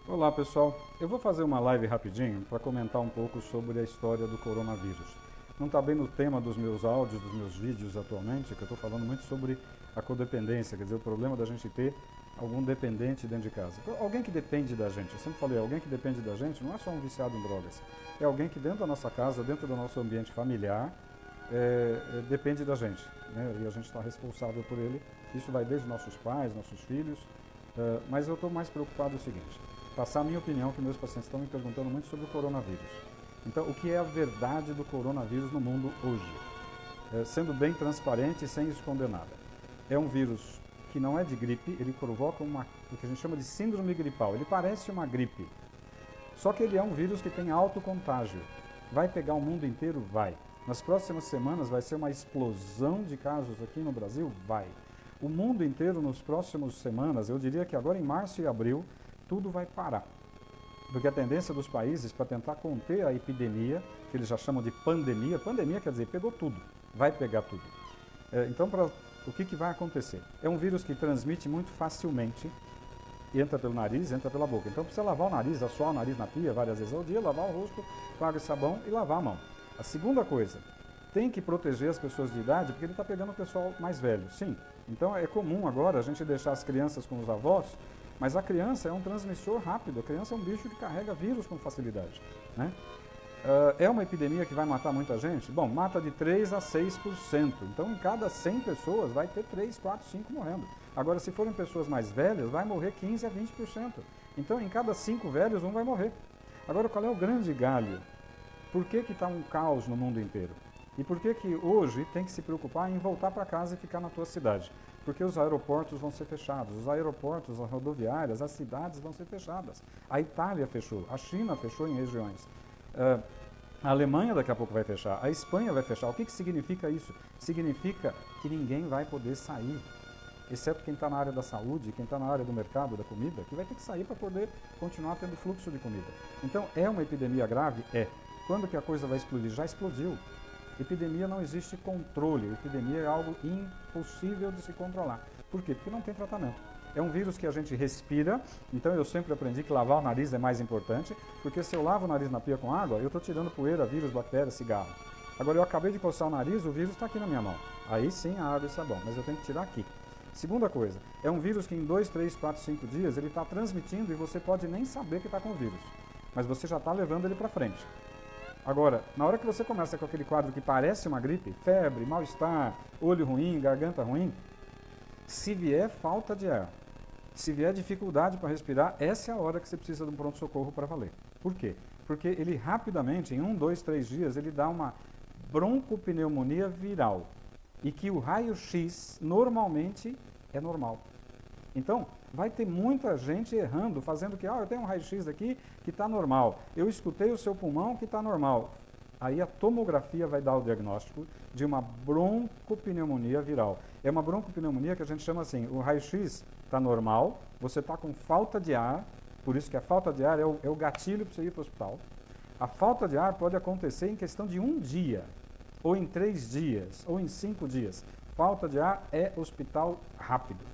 Olá pessoal, eu vou fazer uma live rapidinho para comentar um pouco sobre a história do coronavírus. Não está bem no tema dos meus áudios, dos meus vídeos atualmente, que eu estou falando muito sobre a codependência, quer dizer, o problema da gente ter algum dependente dentro de casa. Alguém que depende da gente, eu sempre falei, alguém que depende da gente não é só um viciado em drogas, é alguém que dentro da nossa casa, dentro do nosso ambiente familiar, depende da gente, né? E a gente está responsável por ele. Isso vai desde nossos pais, nossos filhos, mas eu estou mais preocupado o seguinte, passar a minha opinião, que meus pacientes estão me perguntando muito sobre o coronavírus. Então, o que é a verdade do coronavírus no mundo hoje? Sendo bem transparente e sem esconder nada. É um vírus que não é de gripe, ele provoca o que a gente chama de síndrome gripal. Ele parece uma gripe, só que ele é um vírus que tem alto contágio. Vai pegar o mundo inteiro? Vai. Nas próximas semanas vai ser uma explosão de casos aqui no Brasil? Vai. O mundo inteiro nas próximas semanas, eu diria que agora em março e abril, tudo vai parar. Porque a tendência dos países para tentar conter a epidemia, que eles já chamam de pandemia, pandemia quer dizer pegou tudo, vai pegar tudo. Então, o que vai acontecer? É um vírus que transmite muito facilmente, entra pelo nariz, entra pela boca. Então precisa lavar o nariz, assoar o nariz na pia várias vezes ao dia, lavar o rosto com água e sabão e lavar a mão. A segunda coisa, tem que proteger as pessoas de idade, porque ele está pegando o pessoal mais velho, sim. Então é comum agora a gente deixar as crianças com os avós, mas a criança é um transmissor rápido, a criança é um bicho que carrega vírus com facilidade, né? É uma epidemia que vai matar muita gente? Bom, mata de 3 a 6%. Então, em cada 100 pessoas, vai ter 3, 4, 5 morrendo. Agora, se forem pessoas mais velhas, vai morrer 15 a 20%. Então, em cada 5 velhos, um vai morrer. Agora, qual é o grande galho? Por que está um caos no mundo inteiro? E por que hoje tem que se preocupar em voltar para casa e ficar na tua cidade? Porque os aeroportos vão ser fechados, os aeroportos, as rodoviárias, as cidades vão ser fechadas. A Itália fechou, a China fechou em regiões. A Alemanha daqui a pouco vai fechar, a Espanha vai fechar. O que significa isso? Significa que ninguém vai poder sair, exceto quem está na área da saúde, quem está na área do mercado, da comida, que vai ter que sair para poder continuar tendo fluxo de comida. Então, é uma epidemia grave? É. Quando que a coisa vai explodir? Já explodiu. Epidemia não existe controle, epidemia é algo impossível de se controlar. Por quê? Porque não tem tratamento. É um vírus que a gente respira, então eu sempre aprendi que lavar o nariz é mais importante, porque se eu lavo o nariz na pia com água, eu estou tirando poeira, vírus, bactéria, cigarro. Agora eu acabei de coçar o nariz, o vírus está aqui na minha mão. Aí sim a água e sabão, mas eu tenho que tirar aqui. Segunda coisa, é um vírus que em 2, 3, 4, 5 dias ele está transmitindo e você pode nem saber que está com o vírus, mas você já está levando ele para frente. Agora, na hora que você começa com aquele quadro que parece uma gripe, febre, mal-estar, olho ruim, garganta ruim, se vier falta de ar, se vier dificuldade para respirar, essa é a hora que você precisa de um pronto-socorro para valer. Por quê? Porque ele rapidamente, em 1, 2, 3 dias, ele dá uma broncopneumonia viral. E que o raio-x normalmente é normal. Então, vai ter muita gente errando, fazendo que, eu tenho um raio-x aqui que está normal. Eu escutei o seu pulmão que está normal. Aí a tomografia vai dar o diagnóstico de uma broncopneumonia viral. É uma broncopneumonia que a gente chama assim, o raio-x está normal, você está com falta de ar, por isso que a falta de ar é o gatilho para você ir para o hospital. A falta de ar pode acontecer em questão de 1 dia, ou em 3 dias, ou em 5 dias. Falta de ar é hospital rápido.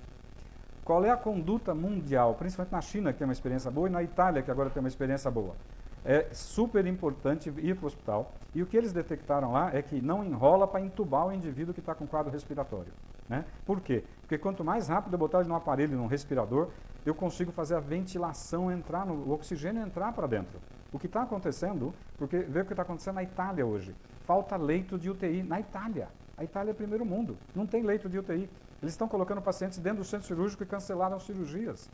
Qual é a conduta mundial, principalmente na China, que tem uma experiência boa, e na Itália, que agora tem uma experiência boa? É super importante ir para o hospital. E o que eles detectaram lá é que não enrola para entubar o indivíduo que está com quadro respiratório, né? Por quê? Porque quanto mais rápido eu botar ele num aparelho, num respirador, eu consigo fazer a ventilação entrar, o oxigênio entrar para dentro. O que está acontecendo, porque vê o que está acontecendo na Itália hoje. Falta leito de UTI na Itália. A Itália é primeiro mundo, não tem leito de UTI. Eles estão colocando pacientes dentro do centro cirúrgico e cancelaram as cirurgias.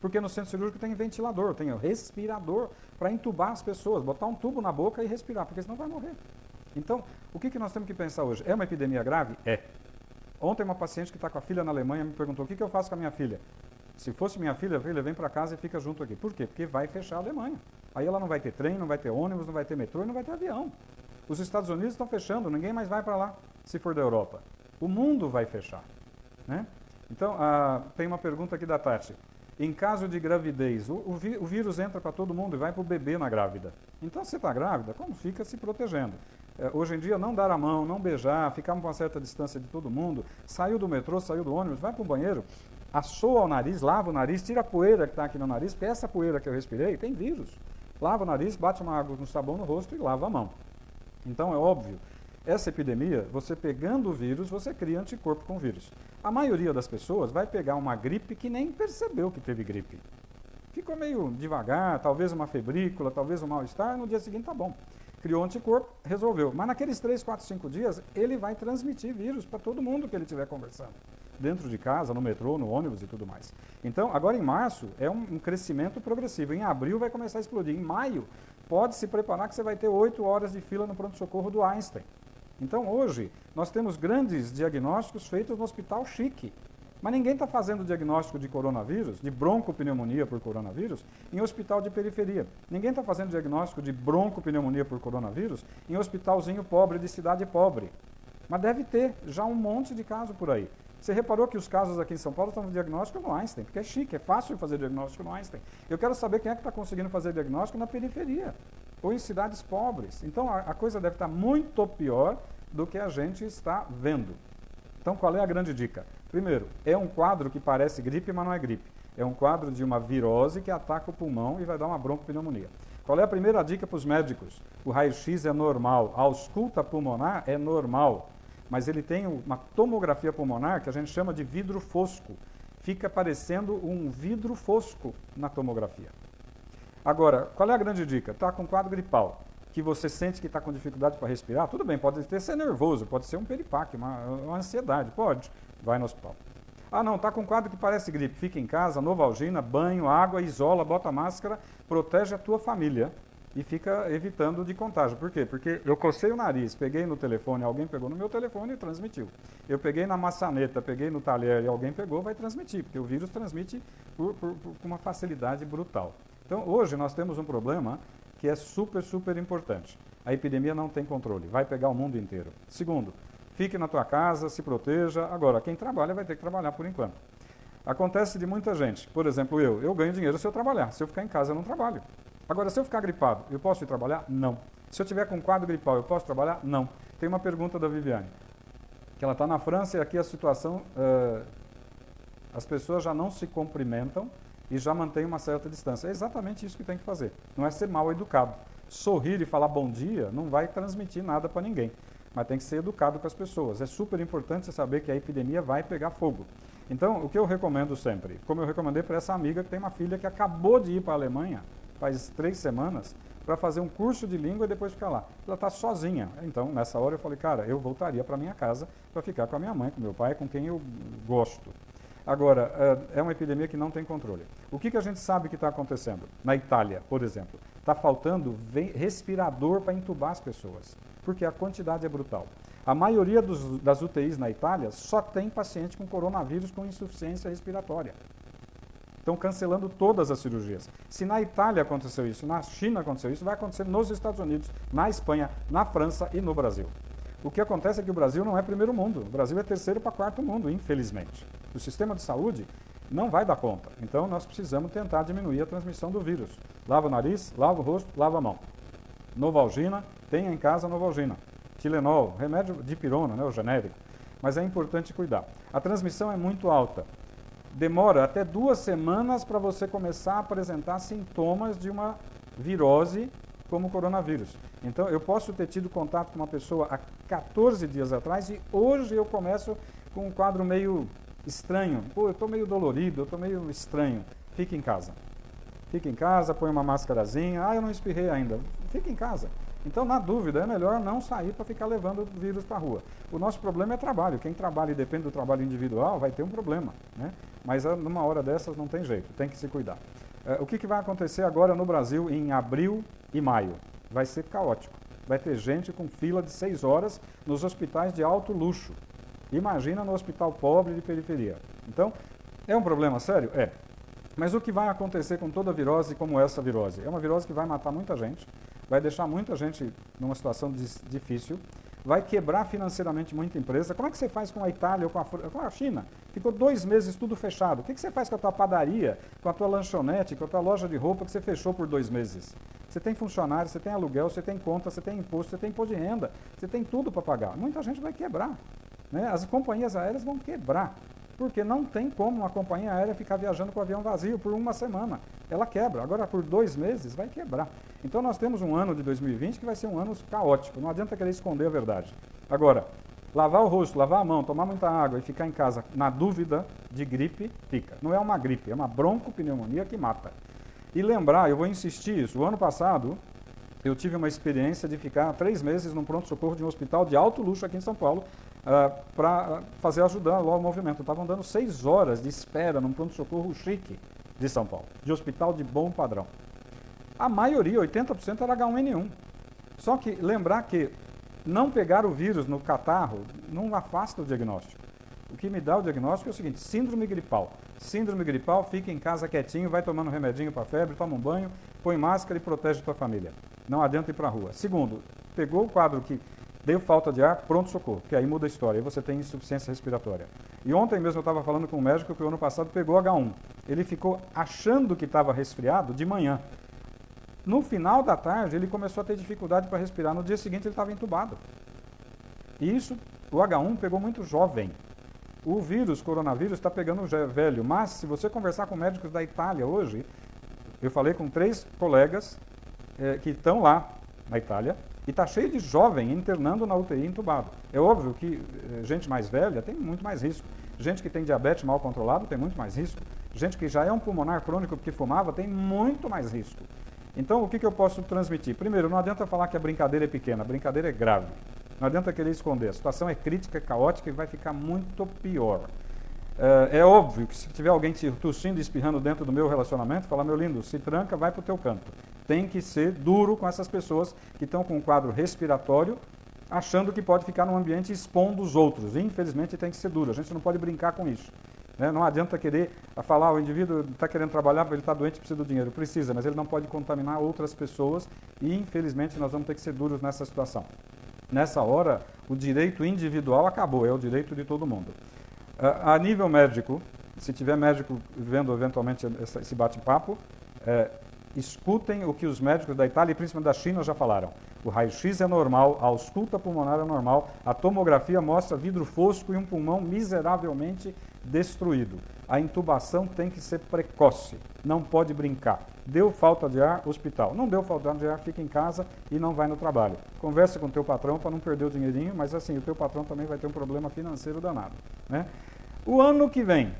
Porque no centro cirúrgico tem ventilador, tem o respirador para entubar as pessoas, botar um tubo na boca e respirar, porque senão vai morrer. Então, o que nós temos que pensar hoje? É uma epidemia grave? É. Ontem uma paciente que está com a filha na Alemanha me perguntou, o que eu faço com a minha filha? Se fosse minha filha, vem para casa e fica junto aqui. Por quê? Porque vai fechar a Alemanha. Aí ela não vai ter trem, não vai ter ônibus, não vai ter metrô e não vai ter avião. Os Estados Unidos estão fechando, ninguém mais vai para lá, se for da Europa. O mundo vai fechar, né? Então, tem uma pergunta aqui da Tati. Em caso de gravidez, o vírus entra para todo mundo e vai para o bebê na grávida. Então, se você está grávida, como fica se protegendo? Hoje em dia, não dar a mão, não beijar, ficar com uma certa distância de todo mundo, saiu do metrô, saiu do ônibus, vai para o banheiro, assoa o nariz, lava o nariz, tira a poeira que está aqui no nariz, porque essa poeira que eu respirei tem vírus. Lava o nariz, bate uma água com sabão no rosto e lava a mão. Então é óbvio, essa epidemia, você pegando o vírus, você cria anticorpo com o vírus. A maioria das pessoas vai pegar uma gripe que nem percebeu que teve gripe. Ficou meio devagar, talvez uma febrícula, talvez um mal-estar, no dia seguinte tá bom. Criou anticorpo, resolveu. Mas naqueles 3, 4, 5 dias, ele vai transmitir vírus para todo mundo que ele estiver conversando. Dentro de casa, no metrô, no ônibus e tudo mais. Então, agora em março, é um crescimento progressivo. Em abril vai começar a explodir. Em maio, pode se preparar que você vai ter 8 horas de fila no pronto-socorro do Einstein. Então, hoje, nós temos grandes diagnósticos feitos no hospital chique. Mas ninguém está fazendo diagnóstico de coronavírus, de broncopneumonia por coronavírus, em hospital de periferia. Ninguém está fazendo diagnóstico de broncopneumonia por coronavírus em hospitalzinho pobre de cidade pobre. Mas deve ter já um monte de casos por aí. Você reparou que os casos aqui em São Paulo estão no diagnóstico no Einstein, porque é chique, é fácil fazer diagnóstico no Einstein. Eu quero saber quem é que está conseguindo fazer diagnóstico na periferia, ou em cidades pobres. Então a coisa deve estar muito pior do que a gente está vendo. Então, qual é a grande dica? Primeiro, é um quadro que parece gripe, mas não é gripe. É um quadro de uma virose que ataca o pulmão e vai dar uma broncopneumonia. Qual é a primeira dica para os médicos? O raio-x é normal, a ausculta pulmonar é normal, mas ele tem uma tomografia pulmonar que a gente chama de vidro fosco. Fica parecendo um vidro fosco na tomografia. Agora, qual é a grande dica? Está com quadro gripal, que você sente que está com dificuldade para respirar, tudo bem, pode ser nervoso, pode ser um piripaque, uma ansiedade, pode, vai no hospital. Ah não, está com quadro que parece gripe, fica em casa, Novalgina, banho, água, isola, bota máscara, protege a tua família e fica evitando de contágio. Por quê? Porque eu cocei o nariz, peguei no telefone, alguém pegou no meu telefone e transmitiu. Eu peguei na maçaneta, peguei no talher e alguém pegou, vai transmitir, porque o vírus transmite com uma facilidade brutal. Então hoje nós temos um problema que é super, super importante. A epidemia não tem controle, vai pegar o mundo inteiro. Segundo, fique na tua casa, se proteja. Agora, quem trabalha vai ter que trabalhar por enquanto. Acontece de muita gente, por exemplo, eu ganho dinheiro se eu trabalhar. Se eu ficar em casa, eu não trabalho. Agora, se eu ficar gripado, eu posso ir trabalhar? Não. Se eu tiver com quadro gripal, eu posso trabalhar? Não. Tem uma pergunta da Viviane, que ela está na França e aqui a situação, as pessoas já não se cumprimentam e já mantém uma certa distância. É exatamente isso que tem que fazer. Não é ser mal educado. Sorrir e falar bom dia não vai transmitir nada para ninguém. Mas tem que ser educado com as pessoas. É super importante você saber que a epidemia vai pegar fogo. Então, o que eu recomendo sempre, como eu recomendei para essa amiga que tem uma filha que acabou de ir para a Alemanha, faz 3 semanas, para fazer um curso de língua e depois ficar lá. Ela está sozinha. Então, nessa hora eu falei, cara, eu voltaria para minha casa para ficar com a minha mãe, com meu pai, com quem eu gosto. Agora, é uma epidemia que não tem controle. O que a gente sabe que está acontecendo? Na Itália, por exemplo, está faltando respirador para entubar as pessoas, porque a quantidade é brutal. A maioria das UTIs na Itália só tem paciente com coronavírus com insuficiência respiratória. Estão cancelando todas as cirurgias. Se na Itália aconteceu isso, na China aconteceu isso, vai acontecer nos Estados Unidos, na Espanha, na França e no Brasil. O que acontece é que o Brasil não é primeiro mundo, o Brasil é terceiro para quarto mundo, infelizmente. O sistema de saúde não vai dar conta, então nós precisamos tentar diminuir a transmissão do vírus. Lava o nariz, lava o rosto, lava a mão. Novalgina, tenha em casa Novalgina. Tilenol, remédio de pirona, né, o genérico, mas é importante cuidar. A transmissão é muito alta. Demora até 2 semanas para você começar a apresentar sintomas de uma virose como o coronavírus. Então, eu posso ter tido contato com uma pessoa há 14 dias atrás e hoje eu começo com um quadro meio estranho. Pô, eu estou meio dolorido, eu estou meio estranho. Fique em casa. Fique em casa, põe uma máscarazinha. Ah, eu não espirrei ainda. Fique em casa. Então, na dúvida, é melhor não sair para ficar levando o vírus para a rua. O nosso problema é trabalho. Quem trabalha e depende do trabalho individual vai ter um problema, né? Mas numa hora dessas não tem jeito, tem que se cuidar. O que vai acontecer agora no Brasil em abril e maio? Vai ser caótico. Vai ter gente com fila de 6 horas nos hospitais de alto luxo. Imagina no hospital pobre de periferia. Então, é um problema sério? É. Mas o que vai acontecer com toda virose como essa virose? É uma virose que vai matar muita gente, vai deixar muita gente numa situação difícil, vai quebrar financeiramente muita empresa. Como é que você faz com a Itália ou com a China? Ficou 2 meses tudo fechado. O que você faz com a tua padaria, com a tua lanchonete, com a tua loja de roupa que você fechou por 2 meses? Você tem funcionário, você tem aluguel, você tem conta, você tem imposto, você tem imposto de renda, você tem tudo para pagar. Muita gente vai quebrar, né? As companhias aéreas vão quebrar. Porque não tem como uma companhia aérea ficar viajando com o avião vazio por uma semana. Ela quebra. Agora, por 2 meses, vai quebrar. Então, nós temos um ano de 2020 que vai ser um ano caótico. Não adianta querer esconder a verdade. Agora, lavar o rosto, lavar a mão, tomar muita água e ficar em casa na dúvida de gripe, fica. Não é uma gripe, é uma broncopneumonia que mata. E lembrar, eu vou insistir isso, o ano passado eu tive uma experiência de ficar 3 meses num pronto-socorro de um hospital de alto luxo aqui em São Paulo, para ajudar lá o movimento. Estavam dando 6 horas de espera num pronto-socorro chique de São Paulo, de hospital de bom padrão. A maioria, 80%, era H1N1. Só que lembrar que não pegar o vírus no catarro não afasta o diagnóstico. O que me dá o diagnóstico é o seguinte: síndrome gripal. Síndrome gripal, fica em casa quietinho, vai tomando remedinho para febre, toma um banho, põe máscara e protege a tua família. Não adianta ir para a rua. Segundo, pegou o quadro que deu falta de ar, pronto-socorro, que aí muda a história, aí você tem insuficiência respiratória. E ontem mesmo eu estava falando com um médico que o ano passado pegou H1. Ele ficou achando que estava resfriado de manhã. No final da tarde, ele começou a ter dificuldade para respirar. No dia seguinte, ele estava entubado. E isso, o H1 pegou muito jovem. O vírus, coronavírus, está pegando velho. Mas, se você conversar com médicos da Itália hoje, eu falei com 3 colegas que estão lá na Itália, e está cheio de jovem internando na UTI entubado. É óbvio que gente mais velha tem muito mais risco. Gente que tem diabetes mal controlado tem muito mais risco. Gente que já é um pulmonar crônico porque fumava tem muito mais risco. Então, o que eu posso transmitir? Primeiro, não adianta falar que a brincadeira é pequena, a brincadeira é grave. Não adianta querer esconder. A situação é crítica, é caótica e vai ficar muito pior. É óbvio que se tiver alguém tossindo e espirrando dentro do meu relacionamento, falar: meu lindo, se tranca, vai para o teu canto. Tem que ser duro com essas pessoas que estão com um quadro respiratório, achando que pode ficar num ambiente expondo os outros. Infelizmente, tem que ser duro. A gente não pode brincar com isso. Não adianta querer falar: o indivíduo está querendo trabalhar, ele está doente, precisa do dinheiro. Precisa, mas ele não pode contaminar outras pessoas e, infelizmente, nós vamos ter que ser duros nessa situação. Nessa hora, o direito individual acabou, é o direito de todo mundo. A nível médico, se tiver médico vendo eventualmente esse bate-papo, escutem o que os médicos da Itália e principalmente da China já falaram. O raio-x é normal, a ausculta pulmonar é normal, a tomografia mostra vidro fosco e um pulmão miseravelmente destruído. A intubação tem que ser precoce, não pode brincar. Deu falta de ar, hospital. Não deu falta de ar, fica em casa e não vai no trabalho. Conversa com o teu patrão para não perder o dinheirinho, mas assim, o teu patrão também vai ter um problema financeiro danado, né? O ano que vem,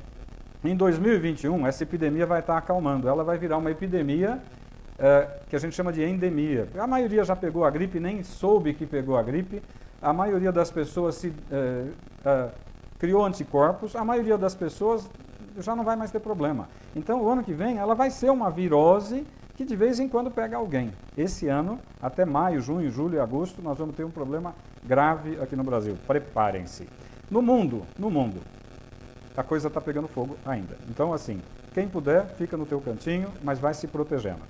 em 2021, essa epidemia vai estar acalmando. Ela vai virar uma epidemia que a gente chama de endemia. A maioria já pegou a gripe, nem soube que pegou a gripe. A maioria das pessoas criou anticorpos. A maioria das pessoas já não vai mais ter problema. Então, o ano que vem, ela vai ser uma virose que de vez em quando pega alguém. Esse ano, até maio, junho, julho e agosto, nós vamos ter um problema grave aqui no Brasil. Preparem-se. No mundo, a coisa está pegando fogo ainda. Então, assim, quem puder, fica no teu cantinho, mas vai se protegendo.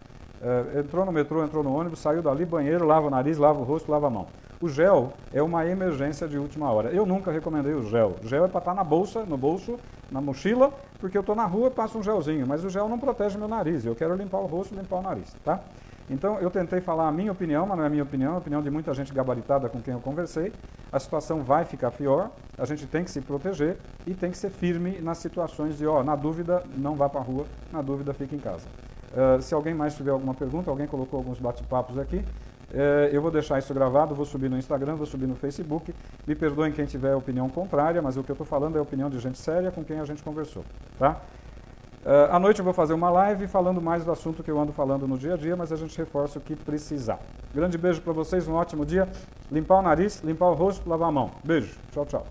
Entrou no metrô, entrou no ônibus, saiu dali, banheiro, lava o nariz, lava o rosto, lava a mão. O gel é uma emergência de última hora. Eu nunca recomendei o gel. O gel é para estar na bolsa, no bolso, na mochila, porque eu estou na rua e passo um gelzinho, mas o gel não protege meu nariz. Eu quero limpar o rosto, limpar o nariz, tá? Então, eu tentei falar a minha opinião, mas não é a minha opinião, é a opinião de muita gente gabaritada com quem eu conversei. A situação vai ficar pior, a gente tem que se proteger e tem que ser firme nas situações de, na dúvida, não vá para a rua, na dúvida, fique em casa. Se alguém mais tiver alguma pergunta, alguém colocou alguns bate-papos aqui, eu vou deixar isso gravado, vou subir no Instagram, vou subir no Facebook. Me perdoem quem tiver opinião contrária, mas o que eu estou falando é a opinião de gente séria com quem a gente conversou, tá? À noite eu vou fazer uma live falando mais do assunto que eu ando falando no dia a dia, mas a gente reforça o que precisar. Grande beijo para vocês, um ótimo dia. Limpar o nariz, limpar o rosto, lavar a mão. Beijo. Tchau, tchau.